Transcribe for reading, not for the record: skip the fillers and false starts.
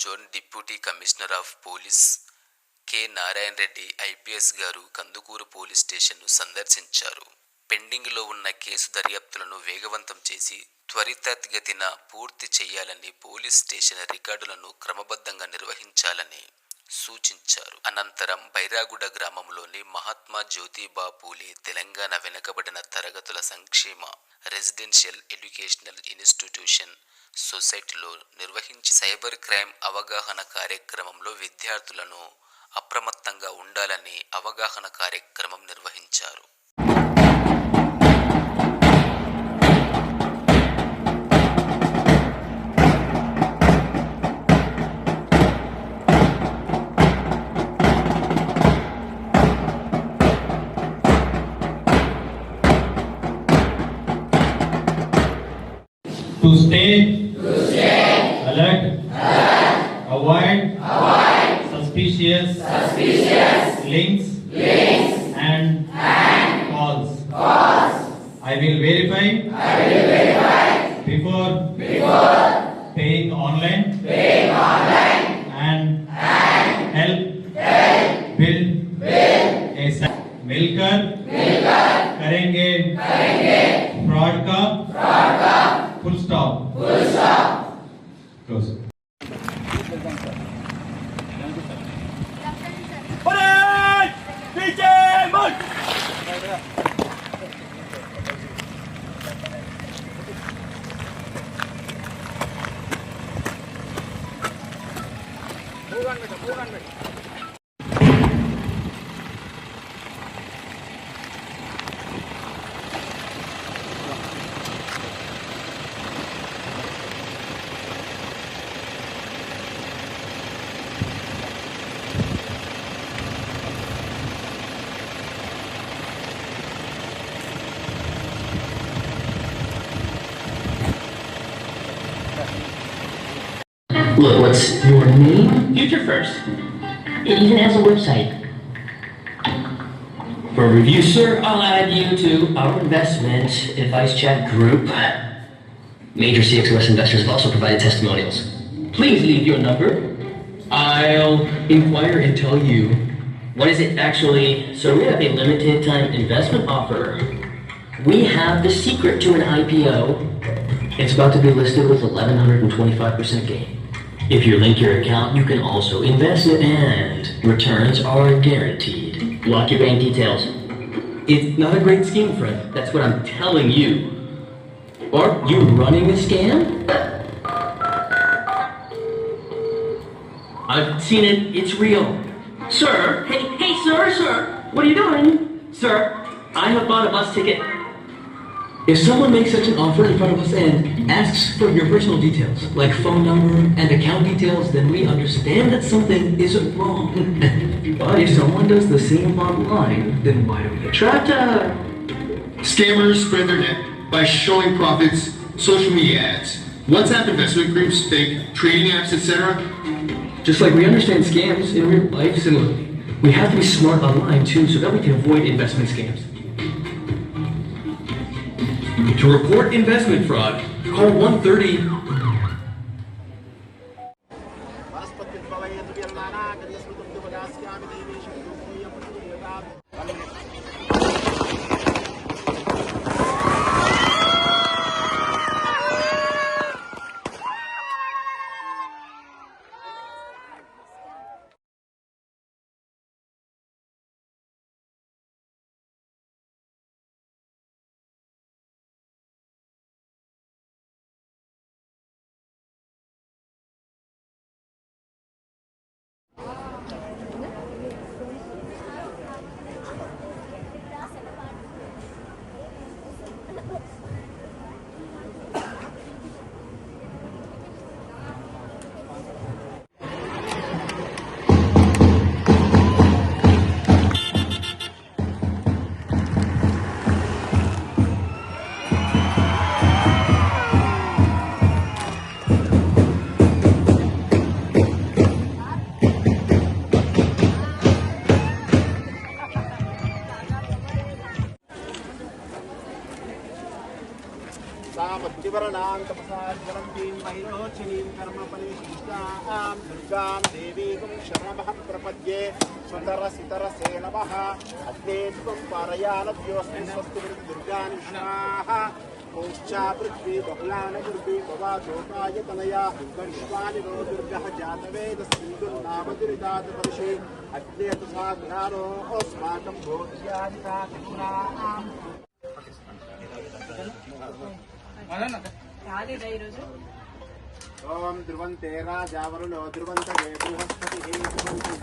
Zone deputy commissioner of police K Narayana Reddy IPS గారు Kandukur police స్టేషన్ను సందర్శించారు. పెండింగ్లో ఉన్న కేసు దర్యాప్తులను వేగవంతం చేసి త్వరితగతిన పూర్తి చేయాలని, పోలీస్ స్టేషన్ రికార్డులను క్రమబద్ధంగా నిర్వహించాలని సూచించారు. అనంతరం బైరాగుడ గ్రామంలోని మహాత్మా జ్యోతిబా పూలే తెలంగాణ వెనుకబడిన తరగతుల సంక్షేమ రెసిడెన్షియల్ ఎడ్యుకేషనల్ ఇన్స్టిట్యూషన్ సొసైటీలో నిర్వహించి సైబర్ క్రైమ్ అవగాహన కార్యక్రమంలో విద్యార్థులను అప్రమత్తంగా ఉండాలని అవగాహన కార్యక్రమం నిర్వహించారు. To stay alert, avoid suspicious links and calls. I will verify before paying online and help build a मिलकर करेंगे फ्रॉड का full stop. Close. Parade! DJ March! Look, what's your name? Future First. It even has a website. For review, sir, I'll add you to our investment advice chat group. Major CXOS investors have also provided testimonials. Please leave your number. I'll inquire and tell you. What is it? Actually, sir, we have a limited time investment offer. We have the secret to an IPO. It's about to be listed with 1,125% gain. If you link your account, you can also invest it and returns are guaranteed. Lock your bank details. It's not a great scheme, friend. That's what I'm telling you. Are you running a scam? I've seen it. It's real. Sir, hey, sir. What are you doing? Sir, I have bought a bus ticket. If someone makes such an offer in front of us and asks for your personal details, like phone number and account details, then we understand that something isn't wrong. But if someone does the same online, then why do we get trapped? Scammers spread their net by showing profits, social media ads, WhatsApp investment groups, fake trading apps, etc. Just like we understand scams in real life, similarly, we have to be smart online too so that we can avoid investment scams. To report investment fraud, call 130 ज्योतिवर्णां तपसा ज्वलन्तीं वैरोचिनीं कर्मफलिष्ठां दुर्गां देवीं शरणमहं प्रपद्ये सुतरसितरसे नमः अग्ने त्वं पारयानद्योऽस्मिन् स्वस्ति दुर्गानि स्वाहा ओक्षा पृथ्वी बहुलानगुर्वी भवादोकाय Tanaya विश्वानि no दुर्गः जातवेदस्मिन्दुर्नाम दुरितादपरिषे अग्ने तथा ज्ञानो अस्माकं भोज्यादिताम् ओम ध्रुवन्ते राजावरुणो ध्रुवन्तरे बृहस्पतिः ध्रुवन्ति